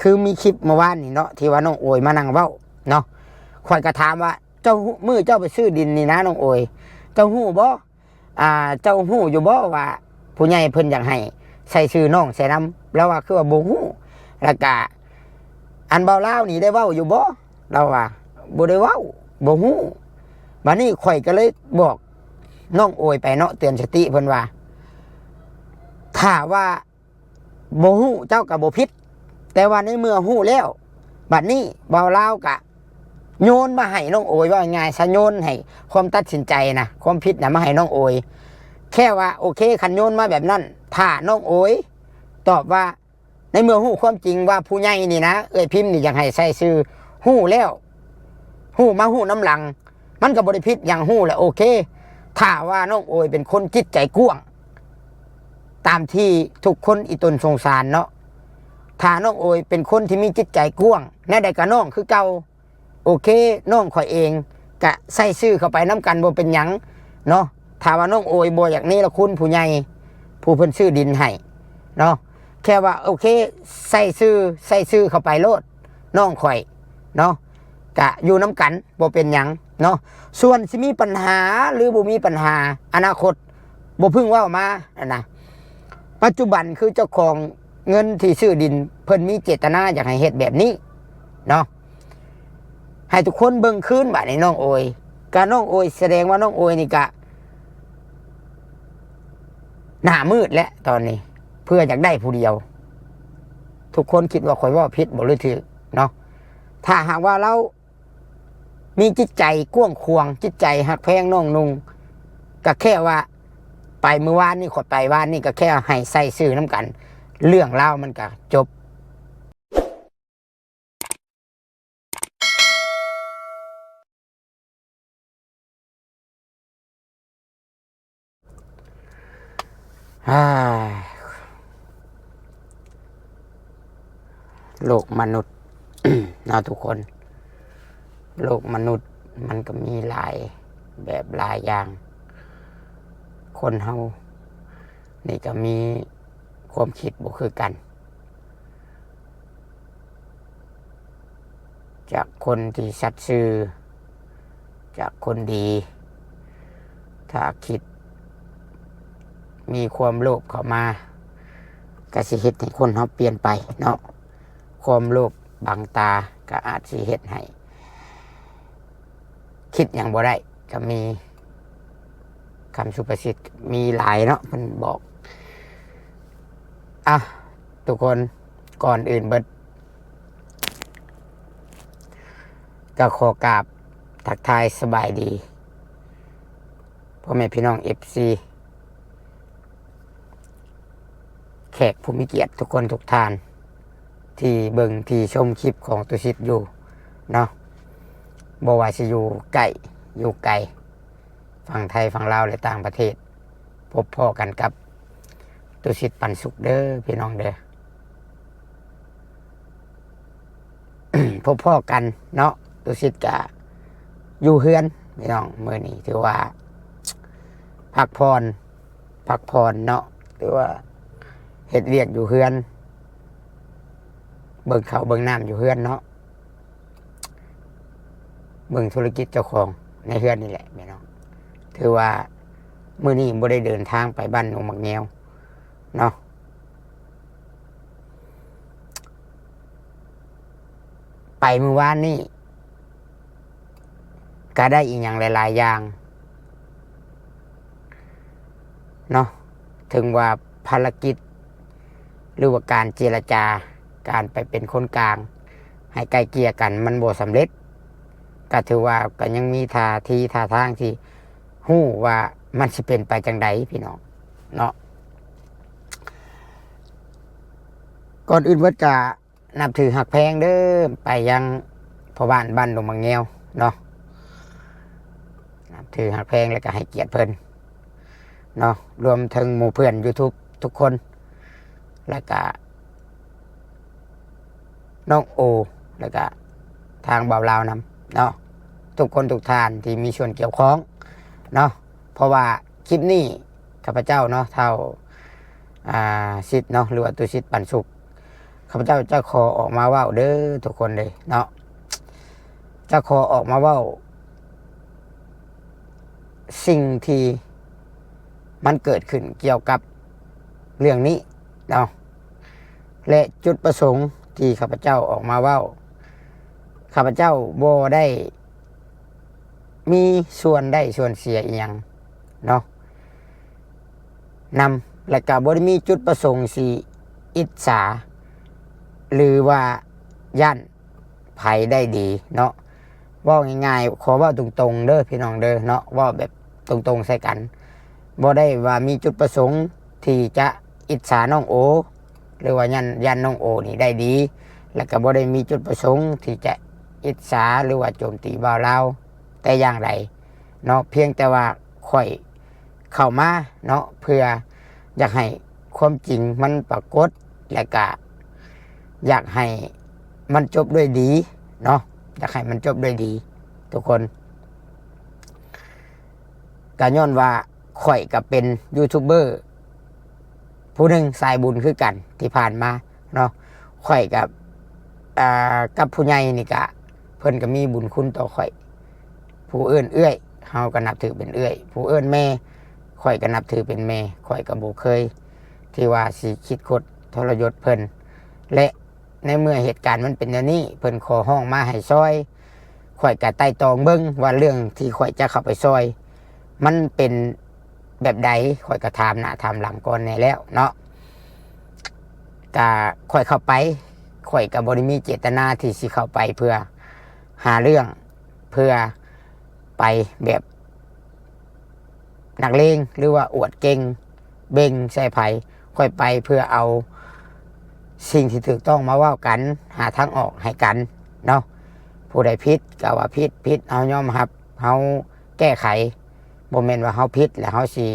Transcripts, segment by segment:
คือมีคลิปเมื่อวานนี่เนาะที่ว่าน้องโอยมานั่งเว้าเนาะข่อยก็ถามว่าเจ้ามือเจ้าไปซื้อดินนี่นะน้องโอยเจ้าฮู้บ่เจ้าฮู้อยู่บ่ว่าผู้ใหญ่เพิ่นอยากให้ใส่ชื่อน้องใส่นำแล้วว่าคือว่าบ่ฮู้แล้วก็อันเบาเล่านี่ได้เว้าอยู่บ่เราว่าบ่ได้เว้าบ่ฮู้บัดนี้ข่อยก็เลยบอกน้องโอยไปเนาะเตือนสติเพิ่นว่าถ้าว่าบ่ฮู้เจ้าก็บ่ผิดแต่ว่าในเมื่อฮู้แล้วบัดนี้เบาเล่ากะโยนมาให้น้องโอยว่าง่ายซะโยนให้ความตัดสินใจนะความผิดนะมาให้น้องโอยแค่ว่าโอเคคันโยนมาแบบนั้นถ้าน้องโอยตอบว่าในเมื่อฮู้ความจริงว่าผู้ใหญ่นี่นะพิมพ์นี่อยากให้ใส่ชื่อฮู้แล้วฮู้มาฮู้น้ำหลังมันก็บ่ได้ผิดอย่างฮู้แหละโอเคถ้าว่าน้องโอยเป็นคนจิตใจกว้างตามที่ทุกคนอีตนสงสารเนาะถ้าน้องโอยเป็นคนที่มีจิตใจกว้างแน่ใดกับน้องคือเก่าโอเคน้องข่อยเองกะใส่ชื่อเข้าไปน้ำกันบ่เป็นหยังเนาะถ้าว่าน้องโอยบ่อย่างนี้ละคุณผู้ใหญ่ผู้เพิ่นซื้อดินให้เนาะแค่ว่าโอเคใส่ชื่อเข้าไปโลดน้องข่อยเนาะกะอยู่น้ำกันบ่เป็นหยังเนาะส่วนสิมีปัญหาหรือบ่มีปัญหาอนาคตบ่พึ่งว่ามานะปัจจุบันคือเจ้าของเงินที่ซื้อดินเพิ่นมีเจตนาอยากให้เฮ็ดแบบนี้เนาะให้ทุกคนเบิ่งคืนบัดนี้น้องโอยกะน้องโอยแสดงว่าน้องโอยนี่กะหน้ามืดแล้วตอนนี้เพื่ออยากได้ผู้เดียวทุกคนคิดว่าข่อยว่าผิดบ่หรือถูกเนาะถ้าหากว่าเรามีจิตใจกว้างขวางจิตใจหักแพงน้องนุ่งก็แค่ว่าไปเมื่อวานนี่ขอไปวานนี่ก็แค่ให้ใส่ซื้อน้ำกันเรื่องเล่ามันก็จบโลกมนุษย์ นะทุกคนโลกมนุษย์มันก็มีหลายแบบหลายอย่างคนเฮานี่ก็มีความคิดบ่คือกันจากคนที่สัตย์ซื่อจากคนดีถ้าคิดมีความโลภเข้ามาก็สิเฮ็ดให้คนเฮาเปลี่ยนไปเนาะความโลภบังตาก็อาจสิเฮ็ดให้คิดอย่างบ่ได้ก็มีคำสุภาษิตมีหลายเนาะมันบอกทุกคนก่อนอื่นเบิดก็ขอกราบทักทายสบายดีพ่อแม่พี่น้อง FC แขกผู้มีเกียรติทุกคนทุกท่านที่เบิ่งที่ชมคลิปของตุชิตอยู่เนาะบ่ว่าสิอยู่ใกล้อยู่ไกลฝั่งไทยฝั่งลาวและต่างประเทศพบพ่อกันกับตุชิตปันสุขเด้อพี่น้องเด้อ พบพ่อกันเนาะตุชิตกะอยู่เฮือนพี่น้องมื้อนี้ถือว่าพักผ่อนเนาะถือว่าเฮ็ดเวียกอยู่เฮือนเบิ่งข้าวเบิ่งน้ำอยู่เฮือนเนาะเบิ่งธุรกิจเจ้าของในเฮือนนี่แหละพี่น้องถือว่ามื้อนี้บ่ได้เดินทางไปบ้านหนองมักแงวเนาะไปเมื่อวานนี้ก็ได้อีกอย่างหลายๆอย่างเนาะถึงว่าภารกิจหรือว่าการเจรจาการไปเป็นคนกลางให้ไกลเกลี่ยกันมันบ่สำเร็จก็ถือว่าก็ยังมีท่าทางที่ฮู้ว่ามันสิเป็นไปจังใดพี่น้องเนาะก่อนอื่นเบิดก็นับถือหักแพงเด้อไปยังพ่อบ้านดงมังแงวเนาะนับถือหักแพงแล้วก็ให้เกียรติเพิ่นเนาะรวมถึงหมู่เพื่อน YouTube ทุกคนแล้วก็น้องโอแล้วก็ทางบ่าวลาวนำเนาะทุกคนทุกท่านที่มีส่วนเกี่ยวข้องเนาะเพราะว่าคลิปนี้ข้าพเจ้าเนาะเท่าสิทธิ์เนาะหรือว่าตุสิทธิ์ปันสุข ข้าพเจ้าจะขอออกมาเว้าเด้อทุกคนเลยเนาะจะขอออกมาเว้าสิ่งที่มันเกิดขึ้นเกี่ยวกับเรื่องนี้เนาะและจุดประสงค์ที่ข้าพเจ้าออกมาเว้าข้าพเจ้าบ่ได้มีส่วนได้ส่วนเสียอีหยังเนาะนำและก็บ่ได้มีจุดประสงค์สิอิจฉาหรือว่าย่านไผได้ดีเนาะเว้าง่ายๆขอเว้าตรงๆเด้อพี่น้องเด้อเนาะเว้าแบบตรงๆใส่กันบ่ได้ว่ามีจุดประสงค์ที่จะอิจฉาน้องโอหรือว่ายันน้องโอนี่ได้ดีแล้วก็บ่ได้มีจุดประสงค์ที่จะอิจฉาหรือว่าโจมตีบ่าวลาวแต่อย่างไรเนาะเพียงแต่ว่าค่อยเข้ามาเนาะเพื่ออยากให้ความจริงมันปรากฏและก็อยากให้มันจบด้วยดีเนาะอยากให้มันจบด้วยดีทุกคนก็ย้อนว่าข่อยก็เป็นยูทูบเบอร์ผู้หนึ่งสายบุญคือกันที่ผ่านมาเนาะข่อยกับผู้ใหญ่นี่ก็เพิ่นก็มีบุญคุณต่อข่อยผู้เอื้อนเอื้อยเฮาก็นับถือเป็นเอื้อยผู้เอื้อนแม่ข่อยก็นับถือเป็นแม่ข่อยก็บ่เคยที่ว่าสิคิดคดทรยศเพิ่นและในเมื่อเหตุการณ์มันเป็นอย่างนี้เพิ่นขอห้องมาให้ซอยข่อยก็ไต่ตองเบิ่งว่าเรื่องที่ข่อยจะเข้าไปซอยมันเป็นแบบใดข่อยก็ถามหน้าถามหลังก่อนแน่แล้วเนาะก็ข่อยเข้าไปข่อยก็บ่ได้มีเจตนาที่สิเข้าไปเพื่อหาเรื่องเพื่อไปแบบนักเลงหรือว่าอวดเก่งเบ่งใส่ไผข่อยไปเพื่อเอาสิ่งที่ถูกต้องมาเว้ากันหาทางออกให้กันเนาะผู้ใดผิดก็ว่าผิดเฮายอมรับเฮาแก้ไขบ่แม่นว่าเฮาผิดแล้วเฮาสิ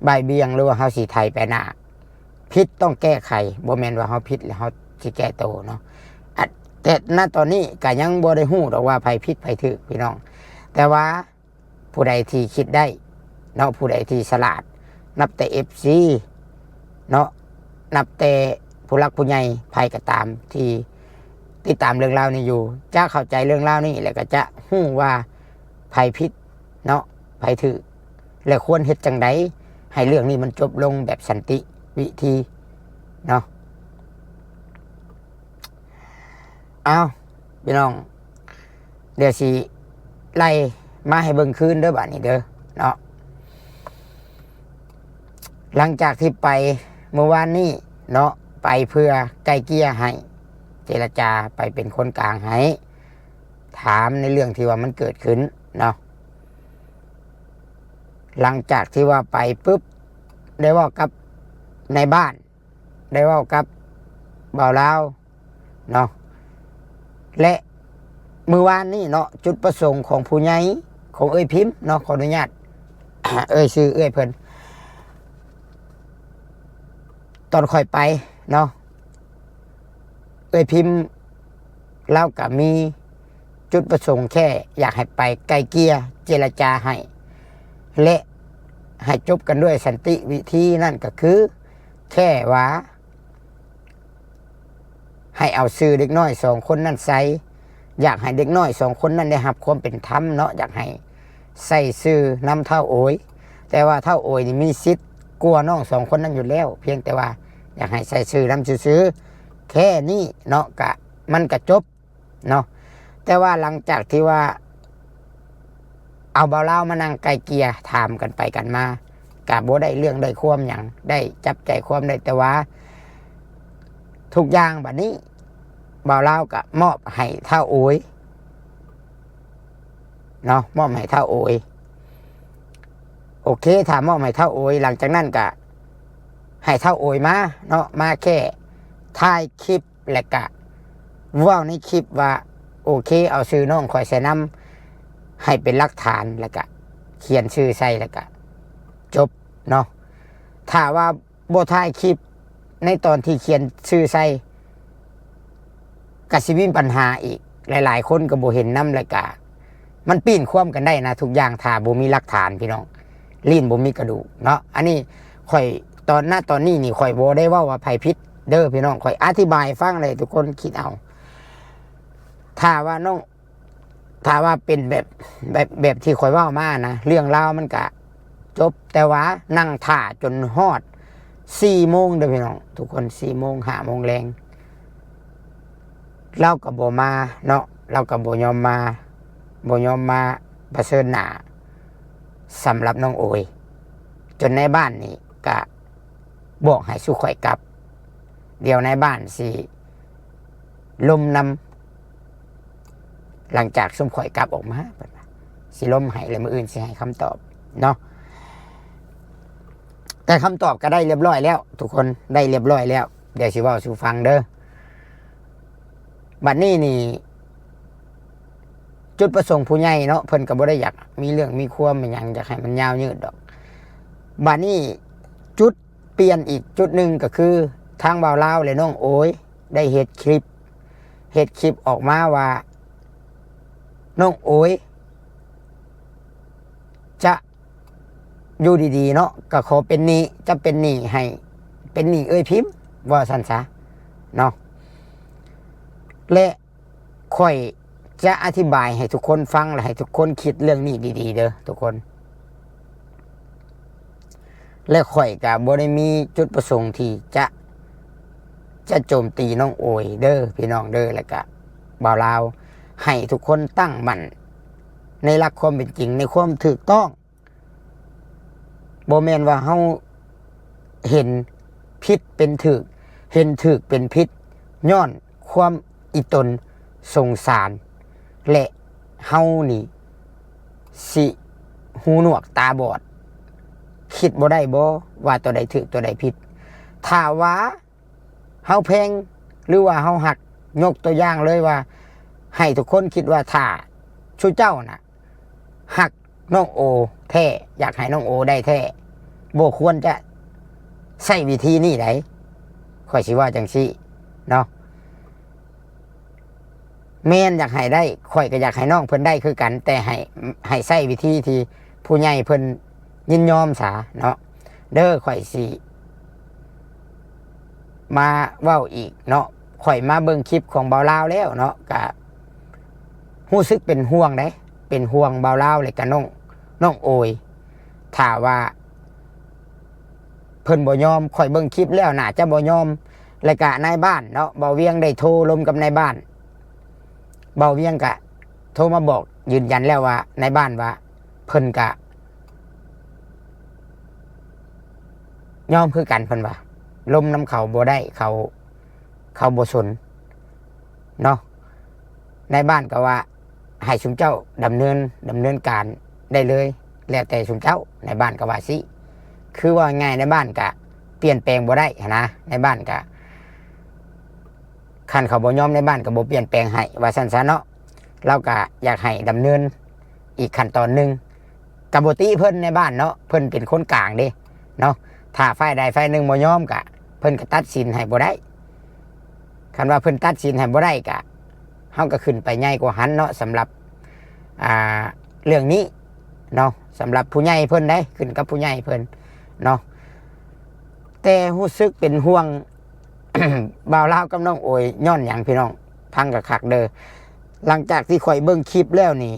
บ่ายเบี่ยงหรือว่าเฮาสิไถไปหน้าผิดต้องแก้ไขบ่แม่นว่าเฮาผิดแล้วเฮาสิแก้โตเนาะแต่ณตอนนี้ก็ยังบ่ได้ฮู้ดอกว่าไผผิดไผถูกพี่น้องแต่ว่าผู้ใดที่คิดได้เนาะผู้ใดที่ฉลาดนับแต่ FC เนาะนับแต่ผู้หลักผู้ใหญ่ไผก็ตามที่ติดตามเรื่องราวนี้อยู่จะเข้าใจเรื่องราวนี้แล้วก็จะฮู้ว่าไผผิดเนาะไผถูกและควรเฮ็ดจังไดให้เรื่องนี้มันจบลงแบบสันติวิธีเนาะเอาพี่น้องเดี๋ยวสิไล่มาให้เบิ่งคืนเด้อบัดนี้เด้อเนาะหลังจากที่ไปเมื่อวานนี้เนาะไปเพื่อไกลเกลี่ยให้เจรจาไปเป็นคนกลางให้ถามในเรื่องที่ว่ามันเกิดขึ้นเนาะหลังจากที่ว่าไปปุ๊บได้ว่ากับในบ้านได้ว่ากับบ่าวลาวเนาะและมือวานนี่เนาะจุดประสงค์ของผู้ใหญ่ของเอ้ยพิมพ์เนาะขออนุญาต เอ้ยชื่อเอ้ยเพิ่นตอนค่อยไปเนาะเอ้ยพิมพ์เล่ากับมีจุดประสงค์แค่อยากให้ไปไกลเกลี่ยเจรจาให้และให้จบกันด้วยสันติวิธีนั่นก็คือแค่ว่าให้เอาซื้อเด็กน้อย2 คนนั่นใส่อยากให้เด็กน้อย2 คนนั้นได้รับความเป็นธรรมเนาะอยากให้ใส่ซื้อนำเท่าโอยแต่ว่าเท่าโอยนี่มีสิทธิ์กลัวน้อง2 คนนั้นอยู่แล้วเพียงแต่ว่าอยากให้ใส่ซื้อนำซื้อแค่นี้เนาะกะมันก็จบเนาะแต่ว่าหลังจากที่ว่าเอาบ่าวลาวมานั่งไกลเกลี่ยถามกันไปกันมากะบ่ได้เรื่องได้ความหยังได้จับใจความได้แต่ว่าทุกอย่างบัดนี้บ่าวลาวก็มอบให้เท่าโอยเนาะมอบให้เท่าโอยโอเคถามมอบให้เท่าโอยหลังจากนั้นก็ให้เท่าโอยมาเนาะมาแค่ถ่ายคลิปและก็เว้าในคลิปว่าโอเคเอาชื่อน้องคอยใส่นำให้เป็นหลักฐานแล้วก็เขียนชื่อใส่แล้วก็จบเนาะถ้าว่าบ่ถ่ายคลิปในตอนที่เขียนชื่อใส่ก็สิมีปัญหาอีกหลายๆคนก็บ่เห็นนำแล้วก็มันปีนคว่ำกันได้นะทุกอย่างถ้าบ่มีหลักฐานพี่น้องลิ้นบ่มีกระดูกเนาะอันนี้ข่อยตอนนี้นี่ข่อยบ่ได้เว้าว่าไผผิด เด้อพี่น้องข่อยอธิบายฟังเลยทุกคนคิดเอาถ้าว่าน้องถ้าว่าเป็นแบบที่ข่อยเว้ามานะเรื่องราวมันก็จบแต่ว่านั่งท่าจนฮอด4 โมงเด้อพี่น้องทุกคน4 โมง5 โมงแรงเราก็บ่มาเนาะเราก็บ่ยอมมาเผชิญหน้าสำหรับน้องโอยจนในบ้านนี่ก็บอกให้สู้ข่อยกลับเดี๋ยวในบ้านสิลมนำหลังจากซุ่มข่อยกลับออกมาสิลมให้เลยมื้ออื่นสิให้คำตอบเนาะแต่คำตอบก็ได้เรียบร้อยแล้วทุกคนได้เรียบร้อยแล้วเดี๋ยวสิเว้าสู่ฟังเด้อบัดนี้นี่จุดประสงค์ผู้ใหญ่เนาะเพิ่นก็บ่ได้อยากมีเรื่องมีความอีหยังอยากให้มันยาวยืดดอกบัดนี้จุดเปลี่ยนอีกจุดหนึ่งก็คือทางบ่าวลาวและน้องโอยได้เฮ็ดคลิปออกมาว่าน้องโอยจะอยู่ดีๆเนาะก็ขอเป็นหนี้จะเป็นหนี้ให้เป็นหนี้เอ้ยพิมพ์ว่าซั่นซะเนาะและค่อยจะอธิบายให้ทุกคนฟังและให้ทุกคนคิดเรื่องนี้ดีๆเด้อทุกคนและข่อยก็บ่ได้มีจุดประสงค์ที่จะโจมตีน้องโอยเด้อพี่น้องเด้อแล้วก็บ่าวลาวให้ทุกคนตั้งมั่นในหลักความเป็นจริงในความถูกต้องบ่แม่นว่าเฮาเห็นผิดเป็นถูกเห็นถูกเป็นผิดย้อนความอิตนสงสารและเฮานี่สิหูหนวกตาบอดคิดบ่ได้บ่ว่าตัวใดถูกตัวใดผิดถ้าว่าเฮาแพงหรือว่าเฮาหักยกตัวอย่างเลยว่าให้ทุกคนคิดว่าถ้าชูเจ้าน่ะหักน้องโอแท้อยากให้น้องโอได้แท้บ่ควรจะใช้วิธีนี้ไดข่อยสิว่าจังซี่เนาะแม่นอยากให้ได้ข่อยก็อยากให้น้องเพิ่นได้คือกันแต่ให้ใช้วิธีที่ผู้ใหญ่เพิ่นยินยอมซะเนาะเด้อข่อยสิมาเว้าอีกเนาะข่อยมาเบิ่งคลิปของบ่าวลาวแล้วเนาะก็รู้สึกเป็นห่วงเด้เป็นห่วงบ่าวลาวเลยกับน้องโอยถ้าว่าเพิ่นบ่ยอมข่อยเบิ่งคลิปแล้วน่าจะบ่ยอมแล้วก็นายบ้านเนาะบ่าวเวียงได้โทรลมกับนายบ้านบ่าวเวียงก็โทรมาบอกยืนยันแล้วว่านายบ้านว่าเพิ่นก็ยอมคือกันเพิ่นว่าลมน้ำเขาบ่ได้เขาบ่สนเนาะในบ้านก็ว่าให้ชุมเจ้าดำเนินการได้เลยแล้วแต่ชุมเจ้าในบ้านก็ว่าสิคือว่าง่ายในบ้านก็เปลี่ยนแปลงบ่ได้นะในบ้านก็คันเขาบ่ยอมในบ้านก็บ่เปลี่ยนแปลงให้ว่าซั่นซะเนาะเราก็อยากให้ดำเนินอีกขั้นตอนนึงกับบ่ติเพิ่นในบ้านเนาะเพิ่นเป็นคนกลางเด้เนาะถ้าฝ่ายใดฝ่ายหนึ่งบ่ยอมก็เพิ่นก็ตัดสินให้บ่ได้คันว่าเพิ่นตัดสินให้บ่ได้ก็เฮาก็ขึ้นไปใหญ่กว่าหันเนาะสำหรับเรื่องนี้เนาะสำหรับผู้ใหญ่เพิ่นได้ขึ้นกับผู้ใหญ่เพิ่นเนาะแต่รู้สึกเป็นห่วง บ่าวลาวกับน้องโอยย้อนหยังพี่น้องพังคักๆเด้อหลังจากที่ข่อยเบิ่งคลิปแล้วนี่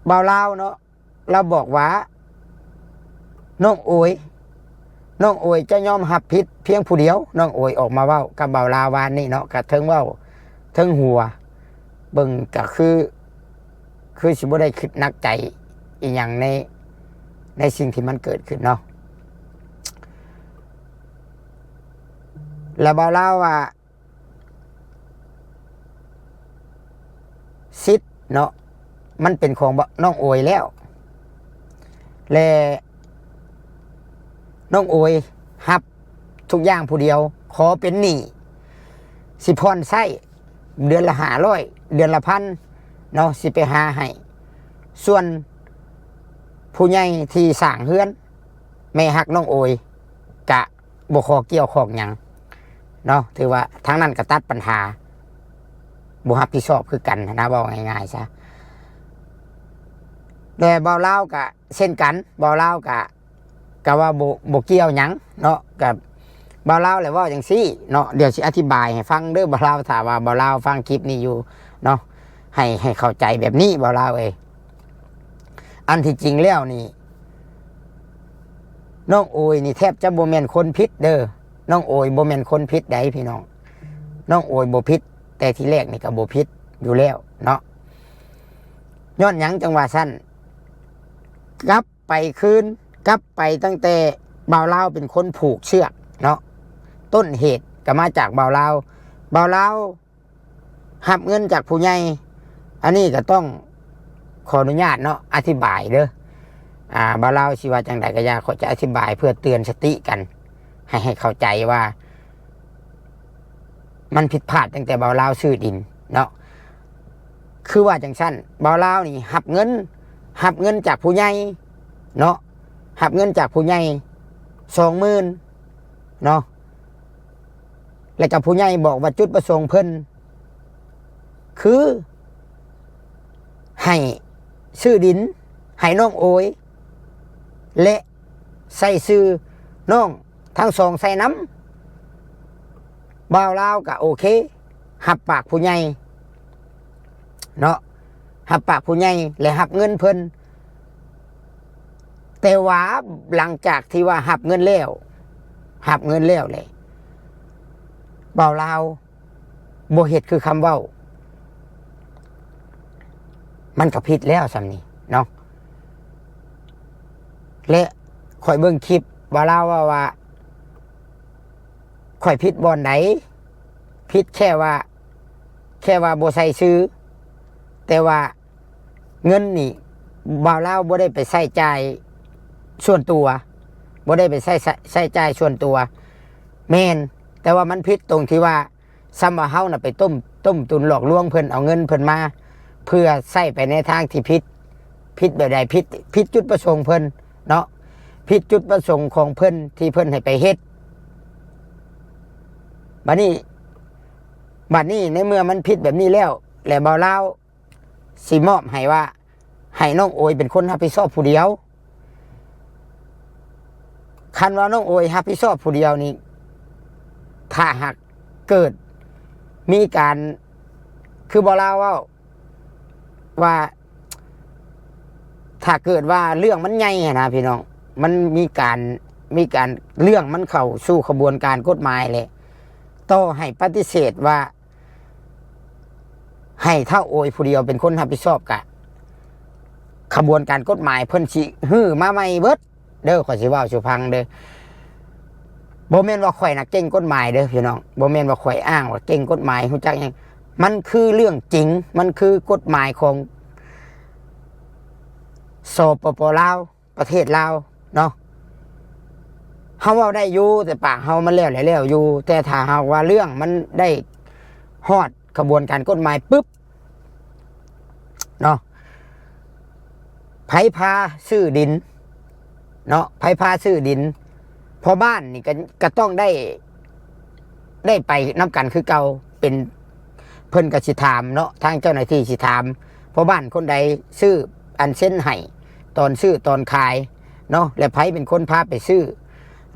บ่าวลาวเนาะเราบอกว่าน้องโอยจะยอมรับผิดเพียงผู้เดียวน้องโอยออกมาเว้ากับบ่าวลาววานนี่เนาะก็เทิงเว้าเทิงหัวเบิ่งก็คือสิบ่ได้คิดนักใจอีหยังในสิ่งที่มันเกิดขึ้นเนาะแล้วบ่าวลาวว่าสิทธิ์เนาะมันเป็นของน้องโอยแล้วและน้องโอยฮับทุกอย่างผู้เดียวขอเป็นหนี้สิพรใช้เดือนละ500เดือนละ1,000เนาะสิไปหาให้ส่วนผู้ใหญ่ที่สร้างเฮือนแม่ฮักน้องโอยกะบ่ขอเกี่ยวข้องหยังเนาะถือว่าทั้งนั้นก็ตัดปัญหาบ่รับผิดชอบคือกันนะเว้าง่ายๆซะแต่บ่าวลาวก็เช่นกันบ่าวลาวก็ ก็ว่าบ่เกี่ยวหยังเนาะกับบ่าวลาวแหละว่าจังซี่เนาะเดี๋ยวสิอธิบายให้ฟังเด้อบ่าวลาวถ้าว่าบ่าวลาวฟังคลิปนี้อยู่เนาะให้เข้าใจแบบนี้บ่าวลาวอันที่จริงแล้วนี่น้องโอยนี่แทบจะบ่แม่นคนผิดเด้อน้องโอยบ่แม่นคนผิดใดพี่น้องน้องโอยบ่ผิดแต่ทีแรกนี่ก็บ่ผิดอยู่แล้วเนาะย้อนหยังจังว่าสั้นกลับไปคืนกลับไปตั้งแต่บ่าวลาวเป็นคนผูกเชือกเนาะต้นเหตุก็มาจากบ่าวลาวหับเงินจากผู้ใหญ่อันนี้ก็ต้องขออนุญาตเนาะอธิบายเด้อบ่าวลาวสิว่าจังไดก็อย่าขอจะอธิบายเพื่อเตือนสติกันให้เข้าใจว่ามันผิดพลาดตั้งแต่บ่าวลาวซื้อดินเนาะคือว่าจังซั่นบ่าวลาวนี่หับเงินจากผู้ใหญ่เนาะหับเงินจากผู้ใหญ่20,000เนาะแล้วกับผู้ใหญ่บอกว่าจุดประสงค์เพิ่นคือให้ซื้อดินให้น้องโอยและใส่ซื้อน้องทั้งสองใส่น้ำบ่าวลาวก็โอเคหับปากผู้ใหญ่เนาะหับปากผู้ใหญ่และหับเงินเพิ่นแต่ว่าหลังจากที่ว่าหับเงินแล้วเลยบ่าวลาวบ่เฮ็ดคือคำเว้ามันก็ผิดแล้วซำนี้เนาะและข่อยเบิ่งคลิปบ่าวลาวว่าข่อยผิดบ่อนไหนผิดแค่ว่าบ่ใส่ซื้อแต่ว่าเงินนี่บ่าวลาวบ่ได้ไปใช้จ่ายส่วนตัวบ่ได้ไปใช้จ่ายส่วนตัวแม่นแต่ว่ามันผิดตรงที่ว่าซ้ำว่าเฮาน่ะไปต้มตุนหลอกลวงเพิ่นเอาเงินเพิ่นมาเพื่อใช้ไปในทางที่ผิดแบบใดผิดจุดประสงค์เพิ่นเนาะผิดจุดประสงค์ของเพิ่นที่เพิ่นให้ไปเฮ็ดบัดนี้ในเมื่อมันผิดแบบนี้แล้วแล้วบ่าวลาวสิมอบให้ว่าให้น้องโอยเป็นคนรับผิดชอบผู้เดียวคันว่าน้องโอยรับผิดชอบผู้เดียวนี่ถ้าหากเกิดมีการคือบ่าวลาวว่าถ้าเกิดว่าเรื่องมันใหญ่นะพี่น้องมันมีการเรื่องมันเข้าสู่ขบวนการกฎหมายเลยต่อให้ปฏิเสธว่าให้เท่าโอยผู้เดียวเป็นคนรับผิดชอบกะขบวนการกฎหมายเพิ่นสิฮื้อมาใหม่เบิดเด้อข่อยสิเว้าสู่ฟังเด้อบ่แม่นว่าข่อยน่ะเก่งกฎหมายเด้อพี่น้องบ่แม่นว่าข่อยอ้างว่าเก่งกฎหมายฮู้จักหยังมันคือเรื่องจริงมันคือกฎหมายของสปป.ลาวประเทศลาวเนาะเฮาเว้าได้อยู่แต่ปากเฮามันแล้วอยู่แต่ถ้าเฮาว่าเรื่องมันได้ฮอดกระบวนการกฎหมายปุ๊บเนาะไผพาซื้อดินเนาะไผพาซื้อดินพอบ้านนี่ก็ต้องได้ไปนำกันคือเก่าเป็นเพิ่นก็สิถามเนาะทางเจ้าหน้าที่สิถามพอบ้านคนใดซื้ออันเส้นให้ตอนซื้อตอนขายเนาะและไผเป็นคนพาไปซื้อ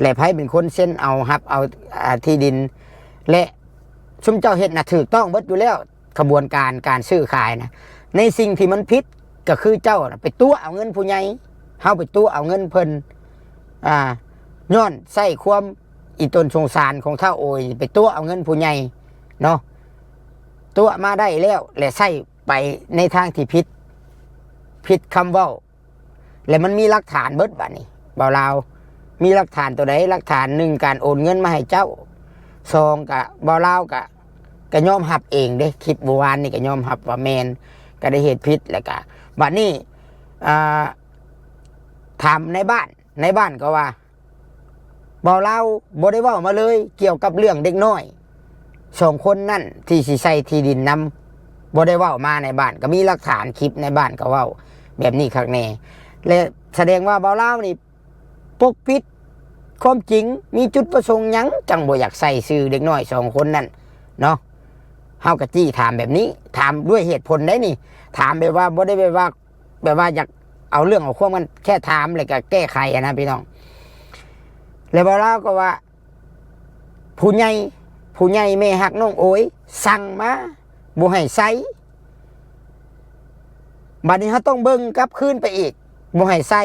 และไผเป็นคนเส้นเอาฮับเอาที่ดินและชุมเจ้าเฮ็ดน่ะถูกต้องเบิดอยู่แล้วกระบวนการซื้อขายนะในสิ่งที่มันผิดก็คือเจ้าไปตัวเอาเงินผู้ใหญ่เฮาไปตัวเอาเงินเพิ่นย้อนใส่ความอีตนสงสารของเท่าโอยไปตัวเอาเงินผู้ใหญ่เนาะตัวมาได้แล้วและใส่ไปในทางที่ผิดคำเว้าและมันมีหลักฐานเบิดบัดนี้บ่าวลาวมีหลักฐานตัวใดหลักฐานหนึ่งการโอนเงินมาให้เจ้าสองกะบ่าวลาวก็ยอมรับเองเด้คลิปเมื่อวานนี่ก็ยอมรับว่าแมนก็ได้เหตุผิดแล้วก็บัดนี้ถามในบ้านก็ว่าบ่าวลาวบ่ได้เว้ามาเลยเกี่ยวกับเรื่องเด็กน้อย2คนนั่นที่สิใส่ที่ดินนำบ่ได้เว้ามาในบ้านก็มีหลักฐานคลิปในบ้านก็เว้าแบบนี้คักแน่และแสดงว่าบ่าวลาวนี่ปกปิดความจริงมีจุดประสงค์หยังจังบ่อยากใส่ชื่อเด็กน้อย2คนนั่นเนาะเฮาก็จี้ถามแบบนี้ถามด้วยเหตุผลได้นี่ถามแบบว่าบ่ได้แบบว่าอยากเอาเรื่องเอาความกันแค่ถามแล้วก็แก้ไขนะพี่น้อง แล้วบ่เล่าก็ว่าผู้ใหญ่แม่ฮักน้องโอยสั่งมาบ่ให้ใส่บัดนี้เขาต้องเบิ่งกลับคืนไปอีกบ่ให้ใส่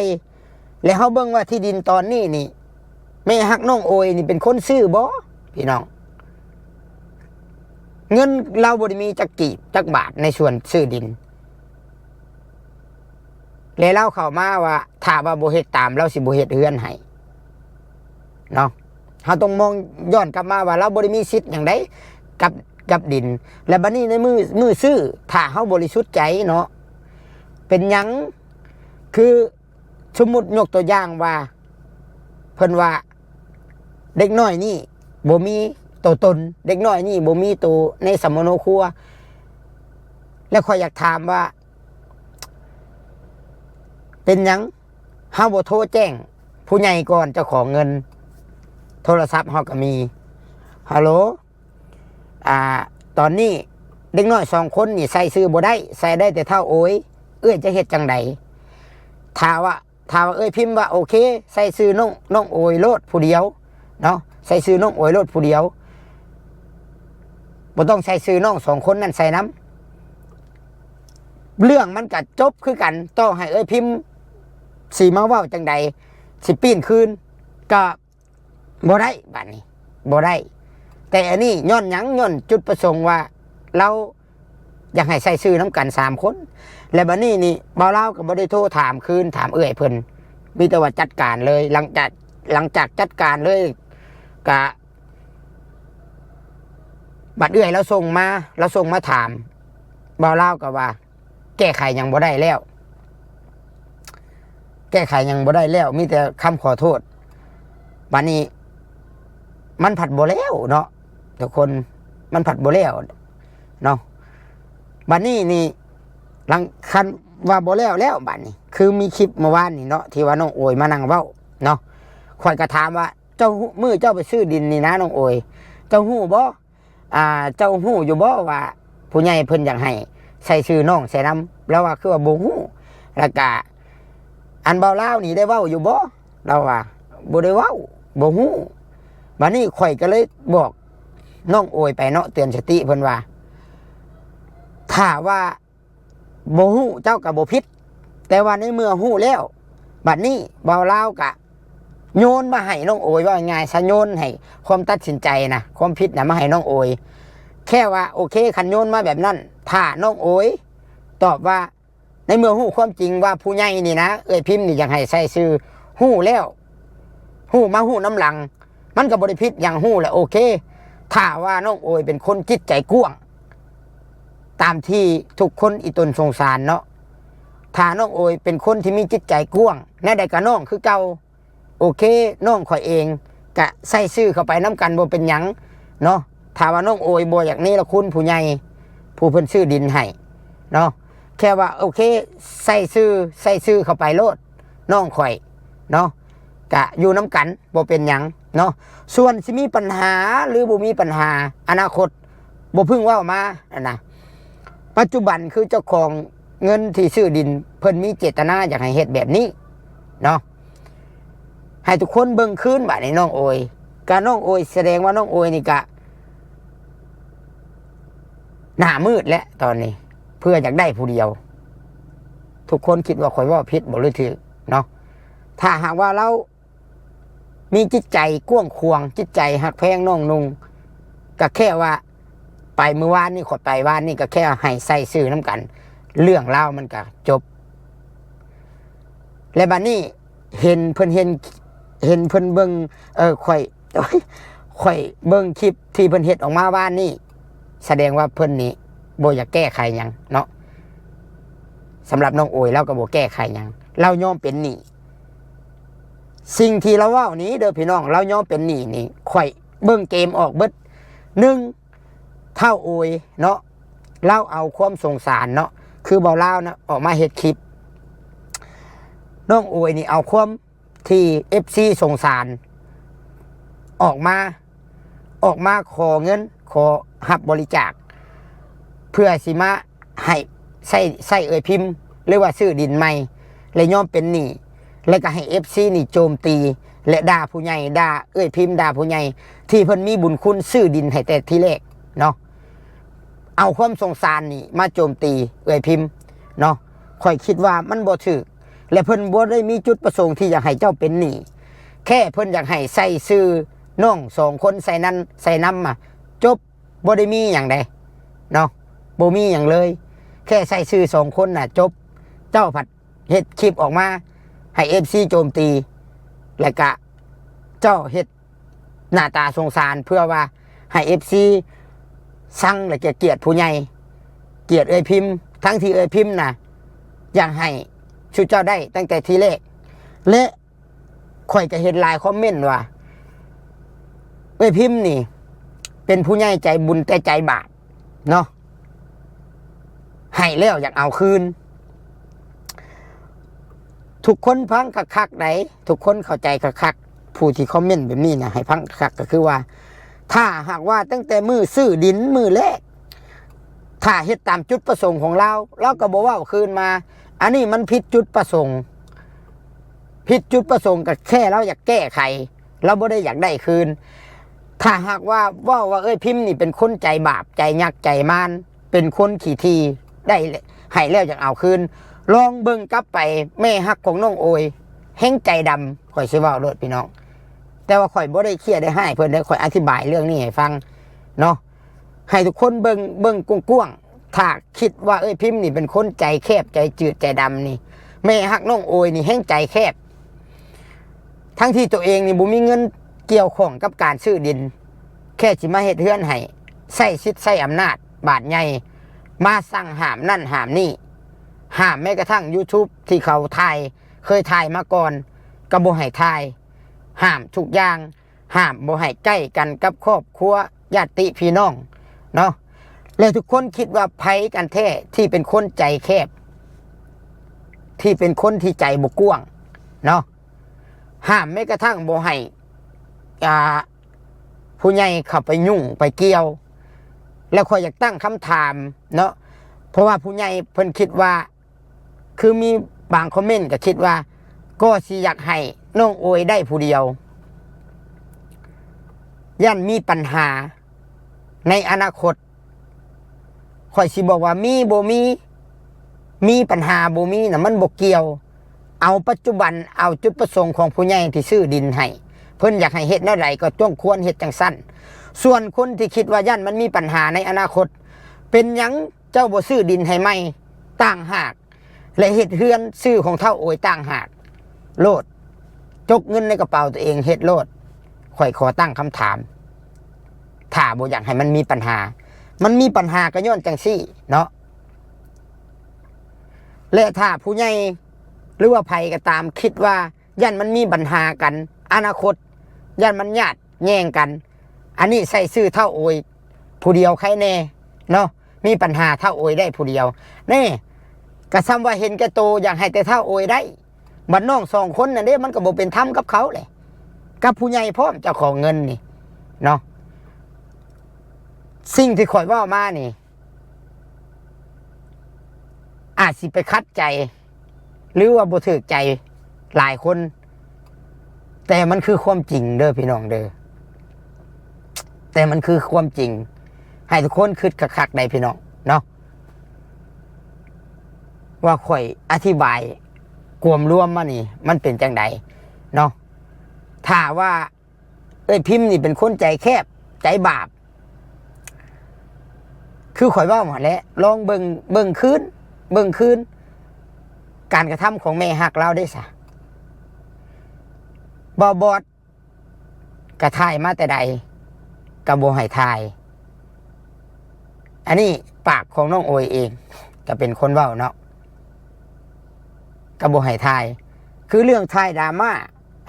แล้วเขาเบิ่งว่าที่ดินตอนนี้นี่แม่ฮักน้องโอยนี่เป็นคนซื้อบ่พี่น้องเงินเราบ่ได้มีจักกี่จักบาทในส่วนซื้อดินแล้วเราเข้ามาว่าถ้าว่าบ่เฮ็ดตามเราสิบ่เฮ็ดเฮือนให้เนาะเราต้องมองย้อนกลับมาว่าเราบ่ได้มีสิทธิ์หยังใดกับดินและบัดนี้ในมือซื้อถ้าเฮาบริสุทธิ์ใจเนาะเป็นหยังคือสมมุติยกตัวอย่างว่าเพิ่นว่าเด็กน้อยนี่บ่มีตัวตนเด็กน้อยนี่บ่มีตัวในสมโนครัวแล้วข้อยอยากถามว่าเป็นหยังเฮาบ่โทรแจ้งผู้ใหญ่ก่อนเจ้าของเงินโทรศัพท์เฮาก็มีฮัลโหลตอนนี้เด็กน้อย2คนนี่ใส่ซื้อบ่ได้ใส่ได้แต่เท่าโอยจะเฮ็ดจังไดถ้าว่าเอ้ยพิมพ์ว่าโอเคใส่ซื้อน้องโอยโลดผู้เดียวเนาะใส่ซื้อน้องโอยโลดผู้เดียวบ่ต้องใส่ซื้อน้อง2คนนั่นใส่น้ำเรื่องมันก็จบคือกันต้องให้เอ้ยพิมพ์สิมาเว้าจังใดสิปีนคืนก็บ่ได้บัดนี้บ่ได้แต่อันนี้ย้อนหยังย้อนจุดประสงค์ว่าเราอยากให้ใส่ซื้อน้ำกัน3คนและบัดนี้นี่บ่าวลาวก็บ่ได้โทรถามคืนถามเอื้อยเพิ่นมีแต่ว่าจัดการเลยหลังจากจัดการเลยกะบัดเอื้อยเราส่งมาถามบ่าวลาวก็ว่าแก้ไขยังบ่ได้แล้วแก้ไขยังบ่ได้แล้วมีแต่คำขอโทษบัดนี้มันผัดบ่แล้วเนาะทุกคนมันผัดบ่แล้วเนาะบัดนี้นี่หลังคันว่าบ่แล้วบัดนี้คือมีคลิปเมื่อวานนี่เนาะที่ว่าน้องโอยมานั่งเว้าเนาะข่อยก็ถามว่าเจ้ามื้อเจ้าไปซื้อดินนี่นะน้องโอยเจ้าฮู้บ่เจ้าฮู้อยู่บ่ว่าผู้ใหญ่เพิ่นอยากให้ใส่ชื่อน้องใส่นำแล้วว่าคือว่าบ่ฮู้แล้วก็อันเบาลาวนี่ได้เว้าอยู่บ่เราว่าบ่ได้เว้าบ่ฮู้บัดนี้ข่อยก็เลยบอกน้องโอยไปเนาะเตือนสติเพิ่นว่าถ้าว่าบ่ฮู้เจ้าก็บ่ผิดแต่ว่าในเมื่อฮู้แล้วบัดนี้เบาลาวก็โยนมาให้น้องโอยว่าง่ายซะโยนให้ความตัดสินใจนะความผิดน่ะมาให้น้องโอยแค่ว่าโอเคคันโยนมาแบบนั้นถ้าน้องโอยตอบว่าในเมื่อฮู้ความจริงว่าผู้ใหญ่นี่นะพิมพ์นี่อยากให้ใส่ชื่อฮู้แล้วฮู้มาฮู้น้ำหลังมันก็บ่ได้ผิดอย่างฮู้แหละโอเคถ้าว่าน้องโอยเป็นคนจิตใจกว้างตามที่ทุกคนอีตนสงสารเนาะถ้าน้องโอยเป็นคนที่มีจิตใจกว้างแน่ใดกับน้องคือเก่าโอเคน้องข่อยเองกะใส่ชื่อเข้าไปน้ำกันบ่เป็นหยังเนาะถ้าว่าน้องโอยบ่อยากนี้ละคุณผู้ใหญ่ผู้เพิ่นซื้อดินให้เนาะแค่ว่าโอเคใส่ชื่อเข้าไปโลดน้องข่อยเนาะกะอยู่น้ำกันบ่เป็นหยังเนาะส่วนสิมีปัญหาหรือบ่มีปัญหาอนาคตบ่พึ่งว่ามานะปัจจุบันคือเจ้าของเงินที่ซื้อดินเพิ่นมีเจตนาอยากให้เฮ็ดแบบนี้เนาะให้ทุกคนเบิ่งคืนบัดนี้น้องโอยกะน้องโอยแสดงว่าน้องโอยนี่กะหน้ามืดแล้วตอนนี้เพื่ออยากได้ผู้เดียวทุกคนคิดว่าข่อยว่าผิดบ่หรือถูกเนาะถ้าหากว่าเรามีจิตใจกว้างขวางจิตใจหักแพงน้องนุ่งก็แค่ว่าไปเมื่อวานนี่ขอไปวานนี่ก็แค่ให้ใส่ซื้อน้ำกันเรื่องเล่ามันก็จบและบัดนี้เห็นเพิ่นเบิ่งข่อยเบิ่งคลิปที่เพิ่นเฮ็ดออกมาวานนี่แสดงว่าเพิ่นนี่บ่อยากแก้ไขหยังเนาะสำหรับน้องโอยเราก็บ่แก้ไขหยังเรายอมเป็นหนี้สิ่งที่เราเว้านี้เด้อพี่น้องเรายอมเป็นหนี้นี่ข่อยเบิ่งเกมออกเบิด1เท่าโอยเนาะเล่าเอาความสงสารเนาะคือเบาเล่านะออกมาเฮ็ดคลิปน้องโอยนี่เอาความที่ FC สงสารออกมาขอเงินขอรับบริจาคเพื่อสิมาให้ใส่พิมพ์หรือว่าซื้อดินใหม่เลยยอมเป็นหนี้แล้วก็ให้ FC นี่โจมตี และด่าผู้ใหญ่ด่าเอ้ยพิมพ์ด่าผู้ใหญ่ที่เพิ่นมีบุญคุณซื้อดินให้แต่ทีแรกเนาะเอาความสงสารนี่มาโจมตีเอ้ยพิมพ์เนาะข่อยคิดว่ามันบ่ถูกและเพิ่นบ่ได้มีจุดประสงค์ที่อยากให้เจ้าเป็นหนี้แค่เพิ่นอยากให้ใส่ชื่อน้อง2คนใส่นั้นใส่น้ำมาจบบ่ได้มีหยังใดเนาะบ่มีหยังเลยแค่ใส่ชื่อ2คนน่ะจบเจ้าผัดเฮ็ดคลิปออกมาให้ FC โจมตีแล้วก็เจ้าเฮ็ดหน้าตาสงสารเพื่อว่าให้ FC สั่งและเกลียดผู้ใหญ่เกลียดเอ้ยพิมพ์ทั้งที่เอ้ยพิมพ์น่ะอยากให้ชุดเจ้าได้ตั้งแต่ทีแรกและข่อยก็เห็นหลายคอมเมนต์ว่าเอ้ยพิมพ์นี่เป็นผู้ใหญ่ใจบุญแต่ใจบาปเนาะให้แล้วอยากเอาคืนทุกคนพังคักๆไหนทุกคนเข้าใจคักๆผู้ที่คอมเมนต์แบบนี้นะให้พังคักก็คือว่าถ้าหากว่าตั้งแต่มือซื้อดินมือแรกถ้าเฮ็ดตามจุดประสงค์ของเราก็บอกว่าคืนมาอันนี้มันผิดจุดประสงค์ผิดจุดประสงค์ก็แค่เราอยากแก้ไขเราไม่ได้อยากได้คืนถ้าหากว่าเอ้ยพิมพ์นี่เป็นคนใจบาปใจยักใจมารเป็นคนขี้ทีได้ให้แล้วอยากเอาคืนลองเบิ่งกลับไปแม่ฮักของน้องโอยแห้งใจดำข่อยสิเว้าโลดพี่น้องแต่ว่าข่อยบ่ได้เครียดได้ให้เพิ่นได้ข่อยอธิบายเรื่องนี้ให้ฟังเนาะให้ทุกคนเบิ่งกว้างๆถ้าคิดว่าเอ้ยพิมพ์นี่เป็นคนใจแคบใจจืดใจดำนี่แม่ฮักน้องโอยนี่แห้งใจแคบทั้งที่ตัวเองนี่บ่มีเงินเกี่ยวข้องกับการซื้อดินแค่สิมาเฮ็ดเฮือนให้ใช้สิทธิ์ใช้อำนาจบาดใหญ่มาสั่งห้ามนั่นห้ามนี่ห้ามแม้กระทั่ง YouTube ที่เขาถ่ายเคยถ่ายมาก่อนก็บ่ให้ถ่ายห้ามทุกอย่างห้ามบ่ให้ใกล้กันกับครอบครัวญาติพี่น้องเนาะแล้วทุกคนคิดว่าไผกันแท้ที่เป็นคนใจแคบที่เป็นคนที่ใจบ่กว้างเนาะห้ามแม้กระทั่งบ่ให้ผู้ใหญ่เข้าไปยุ่งไปเกี่ยวแล้วค่อยอยากตั้งคำถามเนาะเพราะว่าผู้ใหญ่เพิ่นคิดว่าคือมีบางคอมเมนต์ก็คิดว่าก็สิอยากให้น้องโอยได้ผู้เดียวย่านมีปัญหาในอนาคตค่อยสิบอกว่ามีบ่มีปัญหาบ่มีน่ะมันบ่เกี่ยวเอาปัจจุบันเอาจุดประสงค์ของผู้ใหญ่ที่ซื้อดินให้เพิ่นอยากให้เฮ็ดแนวใดก็ต้องควรเฮ็ดจังซั่นส่วนคนที่คิดว่าย่านมันมีปัญหาในอนาคตเป็นหยังเจ้าบ่ซื้อดินให้ใหม่ต่างหากและเฮ็ดเฮือนซื้อของเท่าโอยต่างหากโลดจกเงินในกระเป๋าตัวเองเฮ็ดโลดข่อยขอตั้งคำถามถ้าบ่อยากให้มันมีปัญหามันมีปัญหาก็ย้อนจังซี่เนาะและถ้าผู้ใหญ่หรือว่าไผก็ตามคิดว่าย่านมันมีปัญหากันอนาคตย่านมันญาติแย่งกันอันนี้ใส่ซื้อเท่าโอยผู้เดียวใครแน่เนาะมีปัญหาเท่าโอยได้ผู้เดียวแน่กระซ้ำว่าเห็นแก่โตอยากให้แต่เท่าโอยได้บัดน้อง2คนนั่นเด้มันก็บ่เป็นธรรมกับเขาเลยกับผู้ใหญ่พร้อมเจ้าของเงินนี่เนาะสิ่งที่ข่อยว่ามานี่อาจสิไปคัดใจหรือว่าบ่ถูกใจหลายคนแต่มันคือความจริงเด้อพี่น้องเด้อแต่มันคือความจริงให้ทุกคนคิดคักๆได้พี่น้องเนาะว่าข่อยอธิบายกวมรวมมานี่มันเป็นจังใดเนาะถ้าว่าเอ้ยพิมพ์นี่เป็นคนใจแคบใจบาปคือข่อยว่าหมดแล้วลองเบิ่งคืนการกระทำของแม่ฮักเราได้ซะบอดกระทายมาแต่ใดกระโบให้ทายอันนี้ปากของน้องโอยเองจะเป็นคนเว้าเนาะกระโบให้ทายคือเรื่องทายดราม่า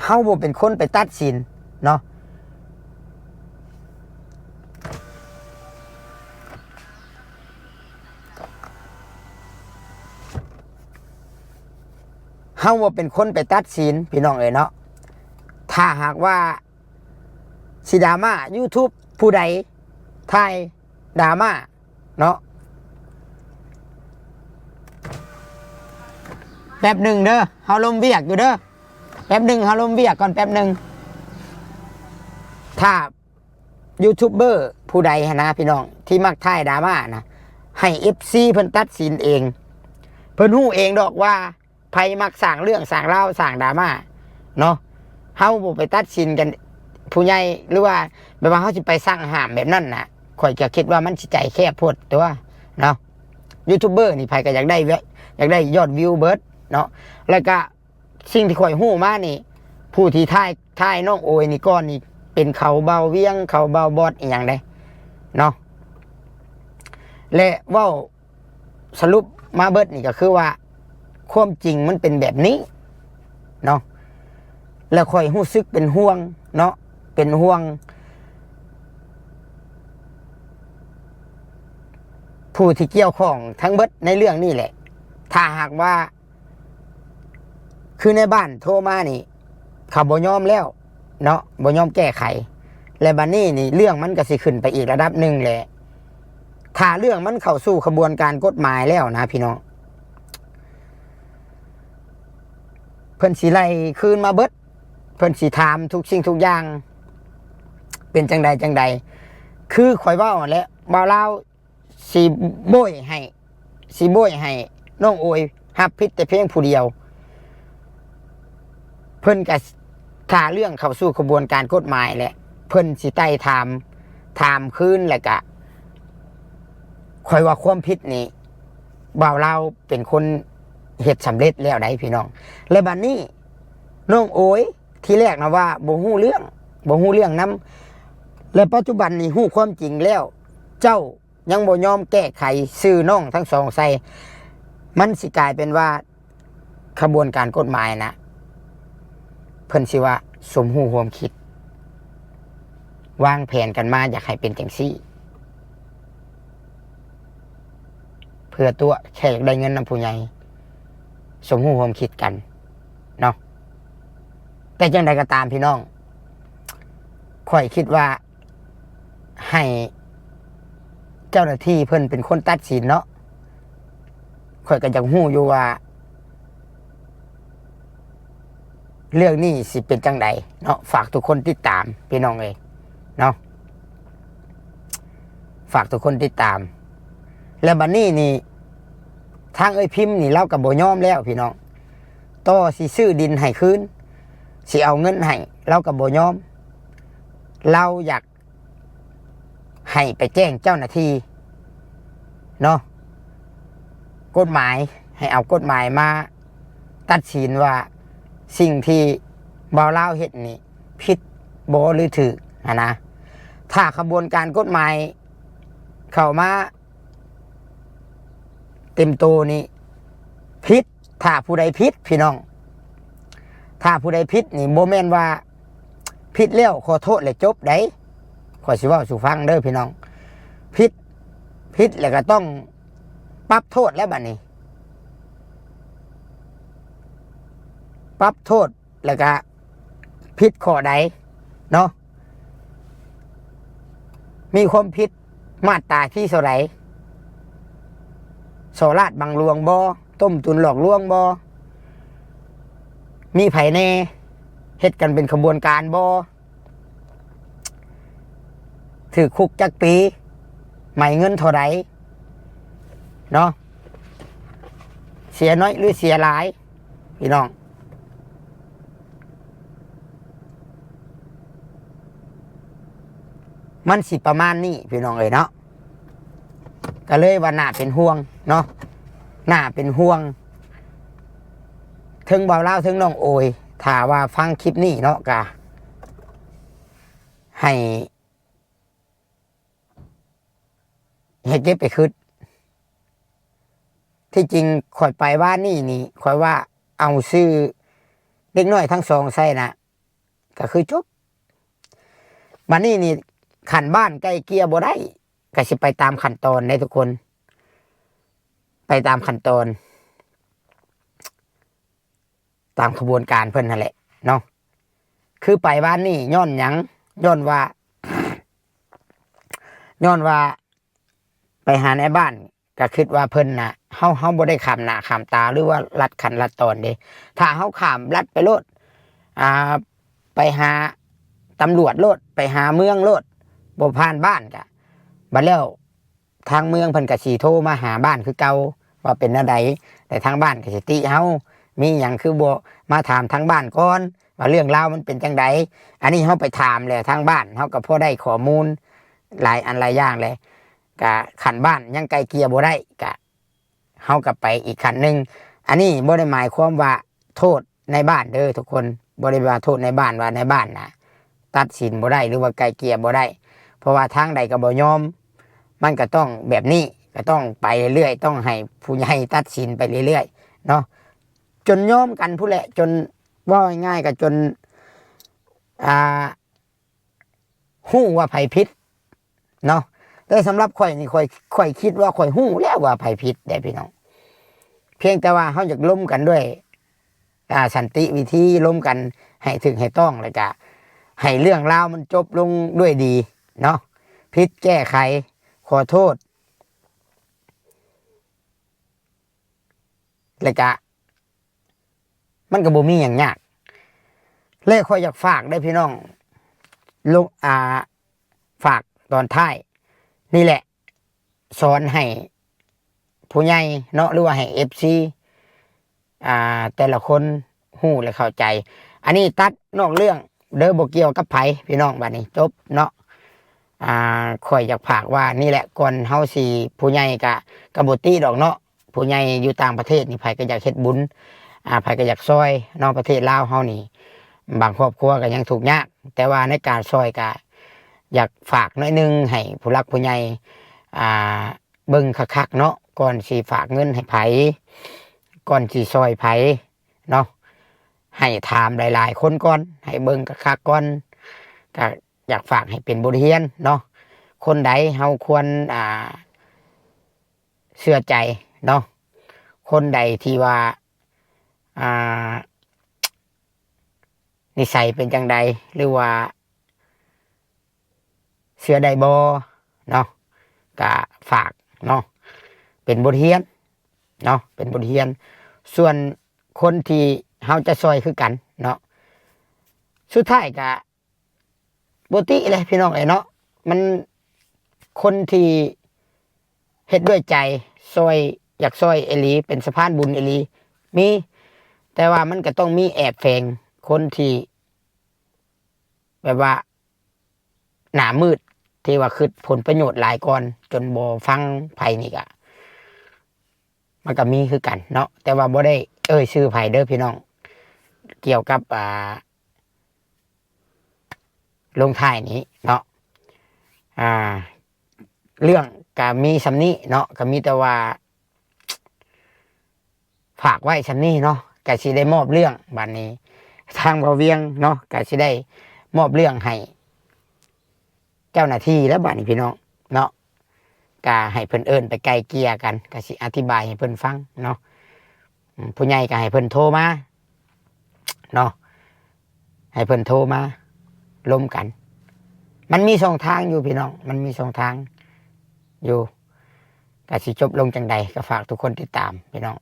เฮาบ่เป็นคนไปตัดสินเนาะเฮาบ่เป็นคนไปตัดสินพี่น้องเอ๋ยเนาะถ้าหากว่าสิดราม่า YouTube ผู้ใดทายดราม่าเนาะแป๊บหนึ่งเด้อเฮาลมเวียกอยู่เด้อแป๊บหนึ่งเฮาลมเวียกก่อนแป๊บหนึ่ง ถ้ายูทูบเบอร์ผู้ใดนะพี่น้องที่มักถ่ายดราม่านะให้ FC เพิ่นตัดสินเองเพิ่นฮู้เองดอกว่าไผมักสร้างเรื่องสร้างราวสร้างดราม่าเนาะเฮาบ่ไปตัดสินกันผู้ใหญ่หรือว่าแบบว่าเฮาสิไปสร้างห้ามแบบนั้นน่ะข่อยก็คิดว่ามันสิใจแคบโพดตัวเนาะยูทูบเบอร์นี่ไผก็อยากได้ยอดวิวเบิดเนาะแล้วก็สิ่งที่ข่อยฮู้มานี่ผู้ที่ถ่ายน้องโอยนี่ก่อนนี่เป็นเขาเบาเวียงเขาเบาบอดอีหยังได้เนาะและเว้าสรุปมาเบิดนี่ก็คือว่าความจริงมันเป็นแบบนี้เนาะแล้วค่อยรู้สึกเป็นห่วงเนาะเป็นห่วงผู้ที่เกี่ยวข้องทั้งเบิดในเรื่องนี้แหละถ้าหากว่าคือในบ้านโทรมานี่เขาบ่ยอมแล้วเนาะบ่ยอมแก้ไขและบัดนี้นี่เรื่องมันก็สิขึ้นไปอีกระดับหนึ่งแหละถ้าเรื่องมันเข้าสู่กระบวนการกฎหมายแล้วนะพี่น้องเพิ่นสิไล่คืนมาเบิดเพิ่นสิถามทุกสิ่งทุกอย่างเป็นจังใดคือข่อยเว้าแหละบ่าวลาวสิโบยให้น้องโอยรับผิดแต่เพียงผู้เดียวเพิ่นก็ถ้าเรื่องเข้าสู่กระบวนการกฎหมายแหละเพิ่นสิไต่ถามคืนแล้วก็ข่อยว่าความผิดนี่บ่าวลาวเป็นคนเฮ็ดสำเร็จแล้วได้พี่น้องและบัดนี้น้องโอยที่แรกนะว่าบ่ฮู้เรื่องนำและปัจจุบันนี่ฮู้ความจริงแล้วเจ้ายังบ่ยอมแก้ไขชื่อน้องทั้งสองใส่มันสิกลายเป็นว่าขบวนการกฎหมายนะเพิ่นสิว่าสมรู้ร่วมคิดวางแผนกันมาอยากให้เป็นจังซี่เพื่อตัวแค่อยากได้เงินนำผู้ใหญ่สมรู้ร่วมคิดกันเนาะแต่จังใดก็ตามพี่น้องข่อยคิดว่าให้เจ้าหน้าที่เพิ่นเป็นคนตัดสินเนาะข่อยก็ยังฮู้อยู่ว่าเรื่องนี้สิเป็นจังใดเนาะฝากทุกคนติดตามพี่น้องเอ้ยเนาะฝากทุกคนติดตามแล้วบัดนี้นี่ทางเอ้ยพิมพ์นี่เราก็บ่ยอมแล้วพี่น้องต่อสิซื้อดินให้คืนสิเอาเงินให้เราก็บ่ยอมเราอยากให้ไปแจ้งเจ้าหน้าที่เนาะกฎหมายให้เอากฎหมายมาตัดสินว่าสิ่งที่บ่าวลาวเฮ็ดนี่ผิดบ่หรือถูกนะถ้าขบวนการกฎหมายเข้ามาเต็มโตนี่ผิดถ้าผู้ใดผิดพี่น้องถ้าผู้ใดผิดนี่บ่แม่นว่าผิดแล้วขอโทษและจบได้ขอสิเว้าสู่ฟังเด้อพี่น้องผิดแล้วก็ต้องปรับโทษแล้วบัดนี้ปรับโทษแล้วก็ผิดข้อใดเนาะมีความผิดมาตราที่เท่าไหร่โสราชบังลวงบ่ต้มตุนหลอกลวงบ่มีไผแน่เฮ็ดกันเป็นขบวนการบ่ถือคุกจักปีไหมเงินเท่าไหร่เนาะเสียน้อยหรือเสียหลายพี่น้องมันสิประมาณนี้พี่น้องเอ้ยเนาะก็เลยว่าน่าเป็นห่วงเนาะน่าเป็นห่วงถึงบ่าวลาวถึงน้องโอยถ้าว่าฟังคลิปนี้เนาะก็ให้เก็บไปคิดที่จริงข่อยไปว่านี่ข่อยว่าเอาซื้อเด็กน้อยทั้งสองใส่นะก็คือจบบัดนี้นี่ขันบ้านใกล้เกลียบ่ได้ก็สิไปตามขั้นตอนในทุกคนไปตามขั้นตอนตามขบวนการเพิ่นนั่นแหละเนาะคือไปบ้านนี่ย้อนหยังย้อนว่าไปหาในบ้านก็คิดว่าเพิ่นน่ะเฮาบ่ได้ข้ามหน้าข้ามตาหรือว่าลัดขั้นลัดตอนเด้ถ้าเฮาข้ามลัดไปโลดไปหา ตำรวจโลดไปหาเมืองโลดบ่ผ่านบ้านกะบัดแล้วทางเมืองเพิ่นก็สิโทรมาหาบ้านคือเก่าว่าเป็นจังไดแต่ทางบ้านก็สิติเฮามีหยังคือบ่มาถามทางบ้านก่อนว่าเรื่องราวมันเป็นจังไดอันนี้เฮาไปถามแล้วทางบ้านเฮาก็พอได้ข้อมูลหลายอันหลายอย่างเลยก็ขันบ้านยังไกลเกลี่ยบ่ได้ก็เฮาก็ไปอีกขันหนึงอันนี้บ่ได้หมายความว่าโทษในบ้านเด้อทุกคนบ่ได้ว่าโทษในบ้านว่าในบ้านน่ะตัดสินบ่ได้หรือว่าไกลเกลี่ยบ่ได้เพราะว่าทางใดก็บ่ยอมมันก็ต้องแบบนี้ก็ต้องไปเรื่อยต้องให้ผู้ใหญ่ตัดสินไปเรื่อยๆเนาะจนยอมกันผู้แหละจนว่าง่ายๆก็จนฮู้ว่าไผผิดเนาะแต่สำหรับข่อยนี่ข่อยคิดว่าข่อยฮู้แล้วว่าไผผิดได้พี่น้องเพียงแต่ว่าเฮาอยากล้มกันด้วยสันติวิธีล้มกันให้ถึงให้ต้องแล้วก็ให้เรื่องราวมันจบลงด้วยดีเนาะผิดแก้ไขขอโทษแล้วก็มันก็บ่มีหยังยากเลยข่อยอยากฝากได้พี่น้องลงฝากตอนท้ายนี่แหละสอนให้ผู้ใหญ่เนาะหรือว่าให้ FC แต่ละคนฮู้และเข้าใจอันนี้ตัดนอกเรื่องเด้อบ่เกี่ยวกับไผพี่น้องบัดนี้จบเนาะข่อยอยากฝากว่านี่แหละก่อนเฮาสิผู้ใหญ่ก็บ่ติดอกเนาะผู้ใหญ่อยู่ต่างประเทศนี่ไผก็อยากเฮ็ดบุญไผก็อยากซอยนอกประเทศลาวเฮานี่บางครอบครัวก็ยังทุกข์ยากแต่ว่าในการซอยก็อยากฝากหน่อยนึงให้ผู้หลักผู้ใหญ่เบิ่งคักๆเนาะก่อนสิฝากเงินให้ไผก่อนสิซอยไผเนาะให้ถามหลายๆคนก่อนให้เบิ่งคักๆก่อนก็อยากฝากให้เป็นบทเรียนเนาะคนใดเฮาควรเชื่อใจเนาะคนใดที่ว่านิสัยเป็นจังใดหรือว่าเชื่อได้บ่เนาะก็ฝากเนาะเป็นบทเรียนเนาะเป็นบทเรียนส่วนคนที่เฮาจะซอยคือกันเนาะสุดท้ายก็บ่ติเลยพี่น้องเนาะมันคนที่เฮ็ดด้วยใจซอยอยากซอยเอหลีเป็นสะพานบุญเอหลีมีแต่ว่ามันก็ต้องมีแอบแฝงคนที่แบบว่าหน้ามืดที่ว่าคือผลประโยชน์หลายก่อนจนบ่ฟังไผนี่ก็มันก็มีคือกันเนาะแต่ว่าบ่ได้ชื่อไผเด้อพี่น้องเกี่ยวกับลงท้ายนี้เนาะเรื่องก็มีสำนี้เนาะก็มีแต่ว่าฝากไว้สำนี้เนาะก็สิได้มอบเรื่องบัดนี้ทางบ่เวียงเนาะก็สิได้มอบเรื่องให้เจ้าหน้าที่แล้วบัดนี้พี่น้องเนาะก็ให้เพิ่นเอิ้นไปไกลเกลี่ยกันก็สิอธิบายให้เพิ่นฟังเนาะผู้ใหญ่ก็ให้เพิ่นโทรมาเนาะให้เพิ่นโทรมาล้มกันมันมี2ทางอยู่พี่น้องมันมี2ทางอยู่ก็สิจบลงจังใดก็ฝากทุกคนติดตามพี่น้อง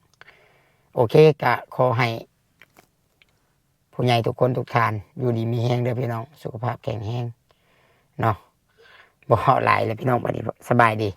โอเคก็ขอให้ผู้ใหญ่ทุกคนทุกท่านอยู่ดีมีแรงเด้อพี่น้องสุขภาพแข็งแรงเนาะบ่หลายเลยพี่น้องบัดนี้สบายดี